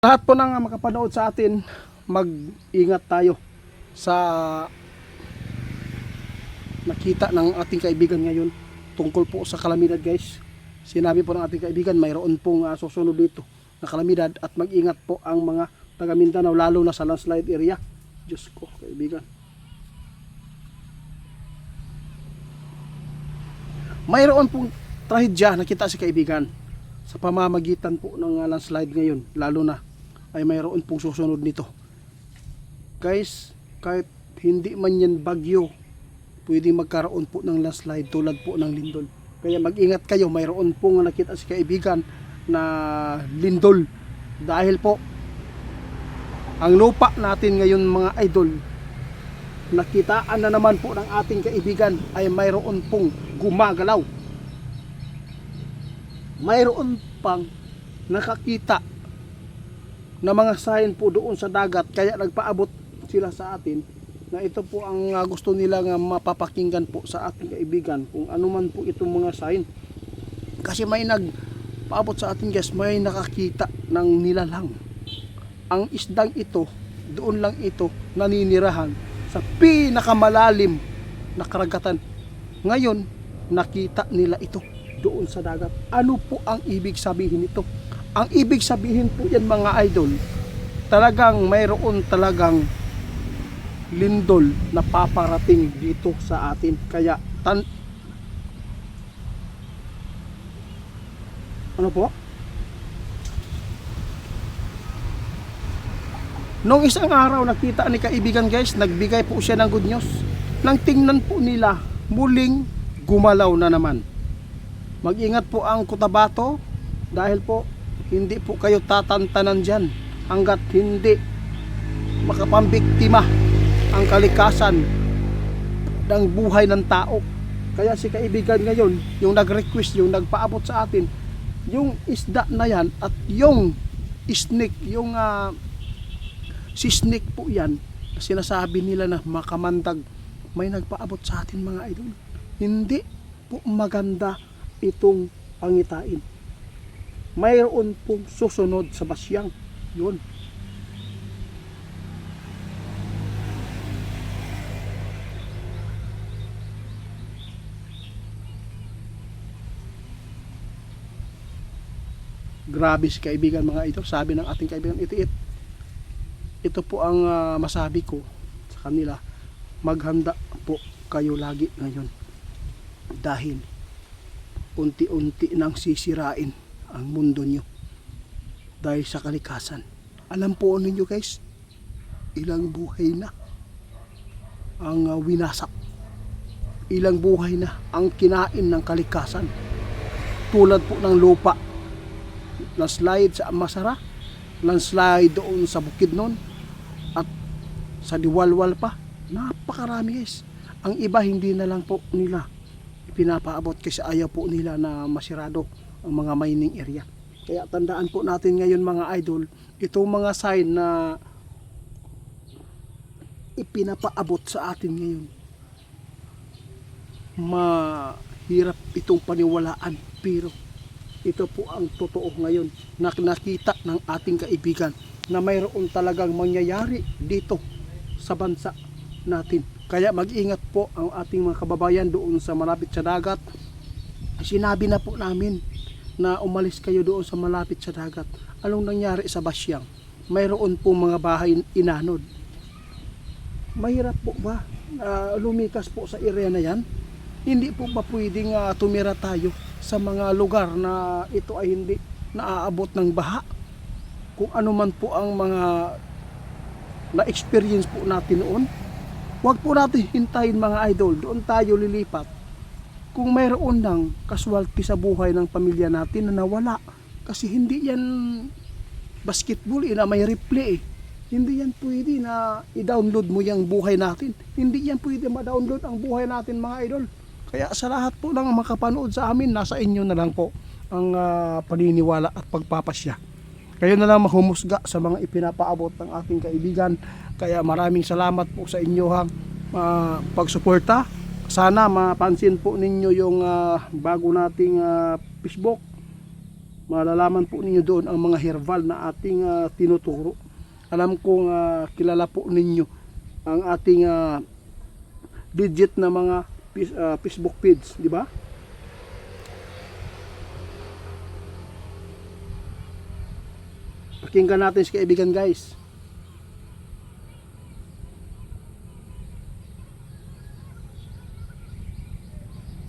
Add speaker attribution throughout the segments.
Speaker 1: Lahat po ng makapanood sa atin, mag-ingat tayo sa nakita ng ating kaibigan ngayon tungkol po sa kalamidad, guys. Sinabi po ng ating kaibigan, mayroon pong susunod dito na kalamidad, at mag-ingat po ang mga taga Mindanao, lalo na sa landslide area. Diyos ko, kaibigan. Mayroon pong trahedya nakita si kaibigan sa pamamagitan po ng landslide ngayon, lalo na ay mayroon pong susunod nito, guys. Kahit hindi man yan bagyo, pwedeng magkaroon po ng landslide tulad po ng lindol. Kaya mag-ingat kayo. Mayroon pong nakita si kaibigan na lindol, dahil po ang lupa natin ngayon, mga idol, nakitaan na naman po ng ating kaibigan ay mayroon pong gumagalaw. Mayroon pang nakakita na mga sign po doon sa dagat, kaya nagpaabot sila sa atin na ito po ang gusto nila nga mapapakinggan po sa ating kaibigan, kung ano man po itong mga sign. Kasi may nagpaabot sa atin, guys, may nakakita ng nilalang. Ang isdang ito, doon lang ito naninirahan sa pinakamalalim na karagatan. Ngayon nakita nila ito doon sa dagat. Ano po ang ibig sabihin nito? Ang ibig sabihin po yan, mga idol, talagang mayroon talagang lindol na paparating dito sa atin. Kaya ano po? Nung isang araw nakita ni kaibigan, guys, nagbigay po siya ng good news. Nang tingnan po nila, muling gumalaw na naman. Mag-ingat po ang Cotabato, dahil po hindi po kayo tatantanan dyan hanggat hindi makapambiktima ang kalikasan ng buhay ng tao. Kaya si kaibigan ngayon, yung nag-request, yung nagpaabot sa atin, yung isda na yan at yung snake, yung si snake po yan, sinasabi nila na makamandag, may nagpaabot sa atin, mga idol. Hindi po maganda itong pangitain. Mayroon pong susunod sa basyang yun. Grabe si kaibigan, mga ito. Sabi ng ating kaibigan, ito po ang masabi ko sa kanila, maghanda po kayo lagi ngayon, dahil unti-unti nang sisirain ang mundo nyo dahil sa kalikasan. Alam po ninyo, guys, ilang buhay na ang winasak, ilang buhay na ang kinain ng kalikasan, tulad po ng lupa, landslide sa Masara, landslide doon sa Bukidnon, at sa Diwalwal pa. Napakarami, guys. Ang iba hindi na lang po nila pinapaabot kasi ayaw po nila na masirado ang mga mining area. Kaya tandaan po natin ngayon, mga idol, itong mga sign na ipinapaabot sa atin ngayon, mahirap itong paniwalaan, pero ito po ang totoo ngayon na nakita ng ating kaibigan na mayroon talagang mangyayari dito sa bansa natin. Kaya mag-ingat po ang ating mga kababayan doon sa malapit sa dagat. Sinabi na po namin na umalis kayo doon sa malapit sa dagat. Anong nangyari sa Basyang? Mayroon po mga bahay inanod. Mahirap po ba lumikas po sa area na yan? Hindi po ba pwedeng tumira tayo sa mga lugar na ito ay hindi naaabot ng baha? Kung ano man po ang mga na-experience po natin noon, huwag po natin hintayin, mga idol, doon tayo lilipat. Kung mayroon ng casualty sa buhay ng pamilya natin na nawala, kasi hindi yan basketball na may replay. Hindi yan pwede na i-download mo yung buhay natin. Hindi yan pwede ma-download ang buhay natin, mga idol. Kaya sa lahat po ng makapanood sa amin, nasa inyo na lang po ang paniniwala at pagpapasya. Kayo na lang mahumusga sa mga ipinapaabot ng ating kaibigan. Kaya maraming salamat po sa inyo pagsuporta. Sana mapansin po ninyo yung bago nating Facebook malalaman po ninyo doon ang mga herbal na ating tinuturo. Alam kong kilala po ninyo ang ating legit na mga Facebook feeds, di ba? Pakinggan natin si kaibigan, guys.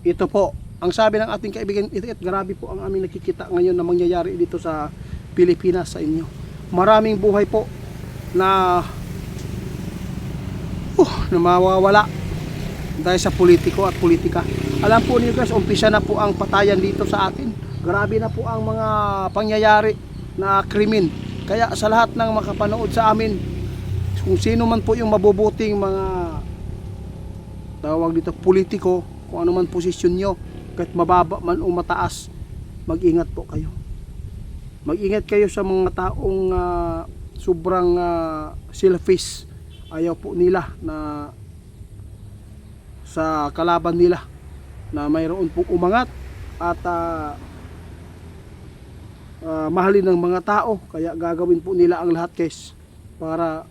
Speaker 1: Ito po, ang sabi ng ating kaibigan, grabe po ang aming nakikita ngayon na mangyayari dito sa Pilipinas sa inyo. Maraming buhay po na mawawala dahil sa politiko at politika. Alam po niyo guys, umpisa na po ang patayan dito sa atin. Grabe na po ang mga pangyayari na krimen. Kaya sa lahat ng makapanood sa amin, kung sino man po yung mabubuting mga tawag dito politiko, kung ano man posisyon nyo, kahit mababa man o mataas, mag-ingat po kayo. Mag-ingat kayo sa mga taong sobrang selfish. Ayaw po nila na sa kalaban nila na mayroon pong umangat at mahalin ng mga tao. Kaya gagawin po nila ang lahat guys para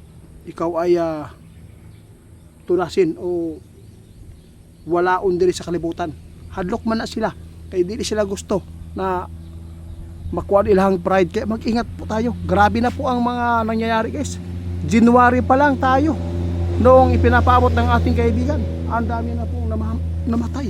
Speaker 1: ikaw ay tulasin o walaon diri sa kalibutan. Hadlok man na sila kay dili sila gusto na makuha ilang pride. Kaya mag-ingat po tayo. Grabe na po ang mga nangyayari guys. January pa lang tayo noong ipinapaabot ng ating kaibigan, ang dami na pong namatay.